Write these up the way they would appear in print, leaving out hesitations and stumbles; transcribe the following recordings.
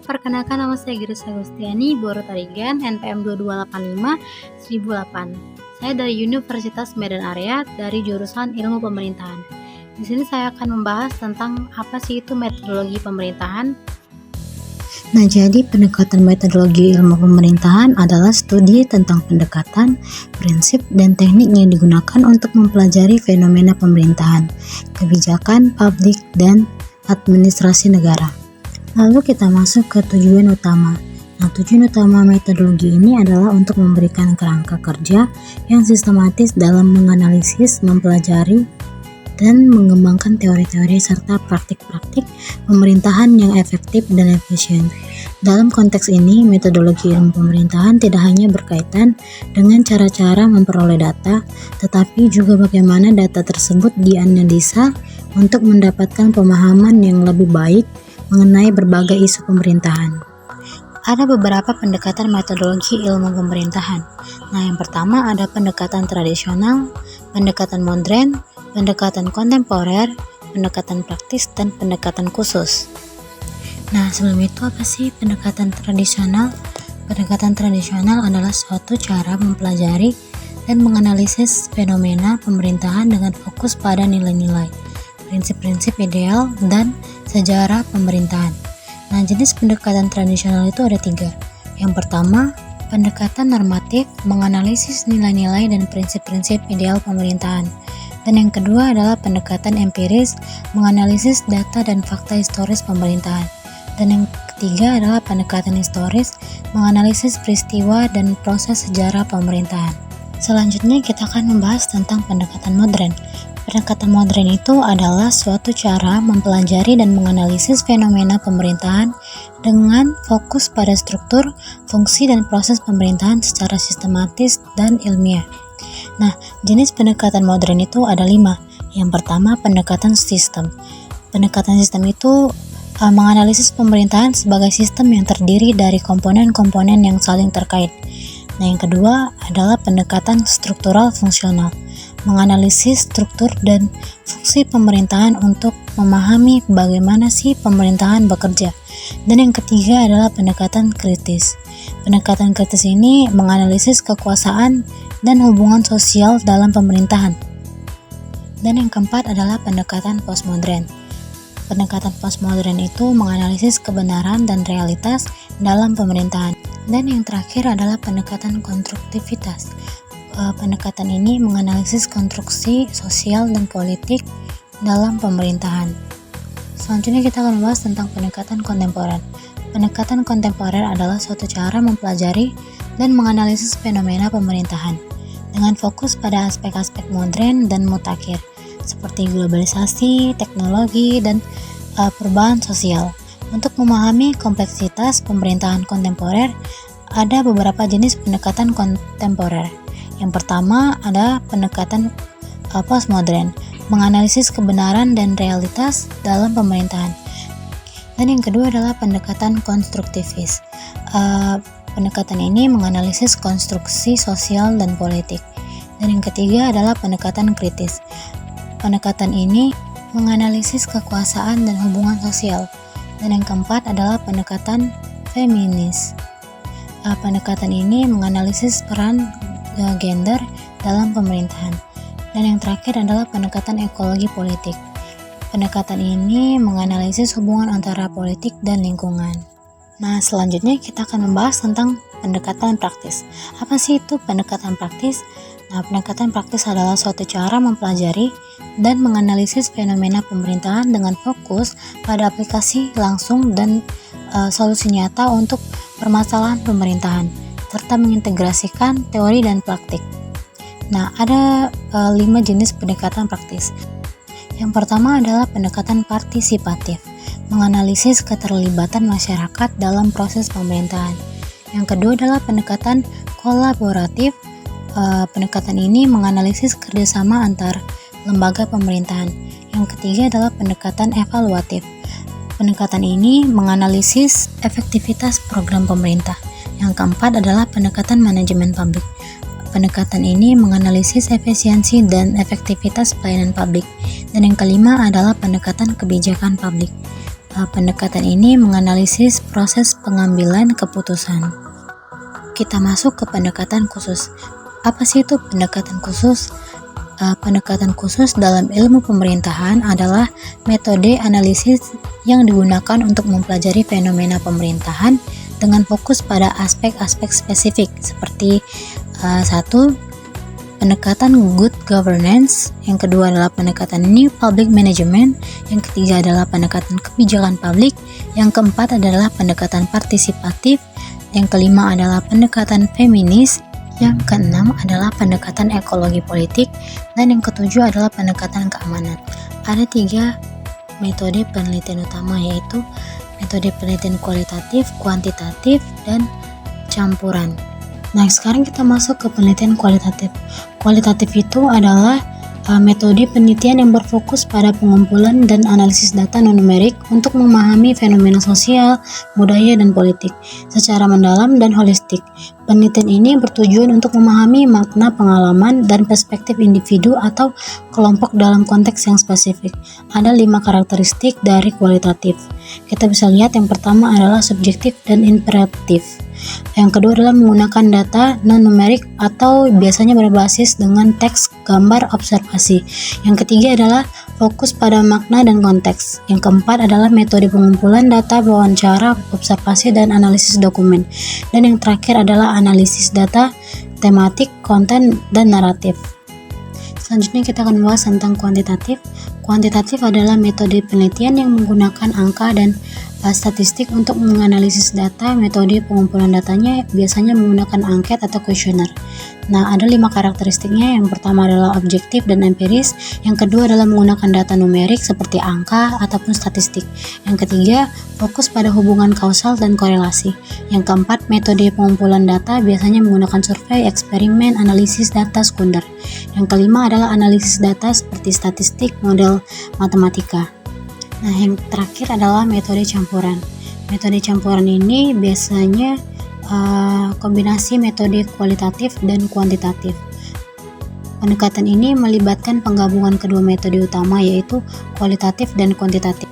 perkenalkan nama saya Grace Agustiani, Boro Tarigan, NPM 2285 1008. Saya dari Universitas Medan Area dari jurusan Ilmu Pemerintahan. Di sini saya akan membahas tentang apa sih itu metodologi pemerintahan. Nah, jadi pendekatan metodologi ilmu pemerintahan adalah studi tentang pendekatan, prinsip, dan teknik yang digunakan untuk mempelajari fenomena pemerintahan, kebijakan, publik, dan administrasi negara. Lalu kita masuk ke tujuan utama. Nah, tujuan utama metodologi ini adalah untuk memberikan kerangka kerja yang sistematis dalam menganalisis, mempelajari, dan mengembangkan teori-teori serta praktik-praktik pemerintahan yang efektif dan efisien. Dalam konteks ini, metodologi ilmu pemerintahan tidak hanya berkaitan dengan cara-cara memperoleh data, tetapi juga bagaimana data tersebut dianalisa untuk mendapatkan pemahaman yang lebih baik mengenai berbagai isu pemerintahan. Ada beberapa pendekatan metodologi ilmu pemerintahan. Nah, yang pertama ada pendekatan tradisional, pendekatan modern, pendekatan kontemporer, pendekatan praktis, dan pendekatan khusus. Nah, sebelum itu apa sih pendekatan tradisional? Pendekatan tradisional adalah suatu cara mempelajari dan menganalisis fenomena pemerintahan dengan fokus pada nilai-nilai, prinsip-prinsip ideal, dan sejarah pemerintahan. Nah, jenis pendekatan tradisional itu ada 3. Yang pertama, pendekatan normatif, menganalisis nilai-nilai dan prinsip-prinsip ideal pemerintahan. Dan yang kedua adalah pendekatan empiris, menganalisis data dan fakta historis pemerintahan. Dan yang ketiga adalah pendekatan historis, menganalisis peristiwa dan proses sejarah pemerintahan. Selanjutnya kita akan membahas tentang pendekatan modern. Pendekatan modern itu adalah suatu cara mempelajari dan menganalisis fenomena pemerintahan dengan fokus pada struktur, fungsi, dan proses pemerintahan secara sistematis dan ilmiah. Nah, jenis pendekatan modern itu ada 5. Yang pertama, pendekatan sistem. Pendekatan sistem itu menganalisis pemerintahan sebagai sistem yang terdiri dari komponen-komponen yang saling terkait. Nah, yang kedua adalah pendekatan struktural fungsional, menganalisis struktur dan fungsi pemerintahan untuk memahami bagaimana sih pemerintahan bekerja. Dan yang ketiga adalah pendekatan kritis. Pendekatan kritis ini menganalisis kekuasaan dan hubungan sosial dalam pemerintahan. Dan yang keempat adalah pendekatan postmodern. Pendekatan postmodern itu menganalisis kebenaran dan realitas dalam pemerintahan. Dan yang terakhir adalah pendekatan konstruktivitas. Pendekatan ini menganalisis konstruksi sosial dan politik dalam pemerintahan. Selanjutnya kita akan membahas tentang pendekatan kontemporer. Pendekatan kontemporer adalah suatu cara mempelajari dan menganalisis fenomena pemerintahan dengan fokus pada aspek-aspek modern dan mutakhir seperti globalisasi, teknologi, dan perubahan sosial. Untuk memahami kompleksitas pemerintahan kontemporer, ada beberapa jenis pendekatan kontemporer. Yang pertama ada pendekatan postmodern, menganalisis kebenaran dan realitas dalam pemerintahan. Dan yang kedua adalah pendekatan konstruktivis. Pendekatan ini menganalisis konstruksi sosial dan politik. Dan yang ketiga adalah pendekatan kritis. Pendekatan ini menganalisis kekuasaan dan hubungan sosial. Dan yang keempat adalah pendekatan feminis. Pendekatan ini menganalisis peran gender dalam pemerintahan. Dan yang terakhir adalah pendekatan ekologi politik. Pendekatan ini menganalisis hubungan antara politik dan lingkungan. Nah, selanjutnya kita akan membahas tentang pendekatan praktis. Apa sih itu pendekatan praktis? Nah, pendekatan praktis adalah suatu cara mempelajari dan menganalisis fenomena pemerintahan dengan fokus pada aplikasi langsung dan solusi nyata untuk permasalahan pemerintahan, serta mengintegrasikan teori dan praktik. Nah, ada 5 jenis pendekatan praktis. Yang pertama adalah pendekatan partisipatif, menganalisis keterlibatan masyarakat dalam proses pemerintahan. Yang kedua adalah pendekatan kolaboratif. Pendekatan ini menganalisis kerjasama antar lembaga pemerintahan. Yang ketiga adalah pendekatan evaluatif. Pendekatan ini menganalisis efektivitas program pemerintah. Yang keempat adalah pendekatan manajemen publik. Pendekatan ini menganalisis efisiensi dan efektivitas pelayanan publik. Dan yang kelima adalah pendekatan kebijakan publik. Pendekatan ini menganalisis proses pengambilan keputusan. Kita masuk ke pendekatan khusus. Apa sih itu pendekatan khusus? Pendekatan khusus dalam ilmu pemerintahan adalah metode analisis yang digunakan untuk mempelajari fenomena pemerintahan dengan fokus pada aspek-aspek spesifik seperti 1. Pendekatan good governance, yang kedua adalah pendekatan new public management, yang ketiga adalah pendekatan kebijakan publik, yang keempat adalah pendekatan partisipatif, yang kelima adalah pendekatan feminis, yang keenam adalah pendekatan ekologi politik, dan yang ketujuh adalah pendekatan keamanan. Ada 3 metode penelitian utama, yaitu metode penelitian kualitatif, kuantitatif, dan campuran. Nah, sekarang kita masuk ke penelitian kualitatif. Kualitatif itu adalah metode penelitian yang berfokus pada pengumpulan dan analisis data non-numerik untuk memahami fenomena sosial, budaya, dan politik secara mendalam dan holistik. Penelitian ini bertujuan untuk memahami makna pengalaman dan perspektif individu atau kelompok dalam konteks yang spesifik. Ada 5 karakteristik dari kualitatif. Kita bisa lihat yang pertama adalah subjektif dan imperatif. Yang kedua adalah menggunakan data non-numerik atau biasanya berbasis dengan teks, gambar, observasi. Yang ketiga adalah fokus pada makna dan konteks. Yang keempat adalah metode pengumpulan data, wawancara, observasi, dan analisis dokumen. Dan yang terakhir adalah analisis data, tematik, konten, dan naratif. Selanjutnya kita akan membahas tentang kuantitatif. Kuantitatif adalah metode penelitian yang menggunakan angka dan statistik untuk menganalisis data. Metode pengumpulan datanya biasanya menggunakan angket atau kuesioner. Nah, ada 5 karakteristiknya. Yang pertama adalah objektif dan empiris. Yang kedua adalah menggunakan data numerik seperti angka ataupun statistik. Yang ketiga, fokus pada hubungan kausal dan korelasi. Yang keempat, metode pengumpulan data biasanya menggunakan survei, eksperimen, analisis data sekunder. Yang kelima adalah analisis data seperti statistik, model matematika. Nah, yang terakhir adalah metode campuran. Metode campuran ini biasanya kombinasi metode kualitatif dan kuantitatif. Pendekatan ini melibatkan penggabungan kedua metode utama, yaitu kualitatif dan kuantitatif.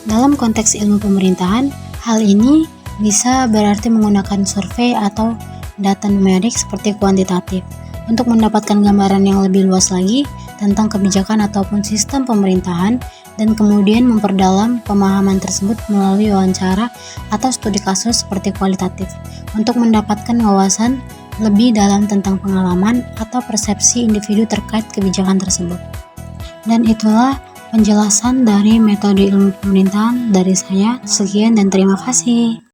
Dalam konteks ilmu pemerintahan, hal ini bisa berarti menggunakan survei atau data numerik seperti kuantitatif untuk mendapatkan gambaran yang lebih luas lagi tentang kebijakan ataupun sistem pemerintahan, dan kemudian memperdalam pemahaman tersebut melalui wawancara atau studi kasus seperti kualitatif untuk mendapatkan wawasan lebih dalam tentang pengalaman atau persepsi individu terkait kebijakan tersebut. Dan itulah penjelasan dari metode ilmu pemerintahan dari saya. Sekian dan terima kasih.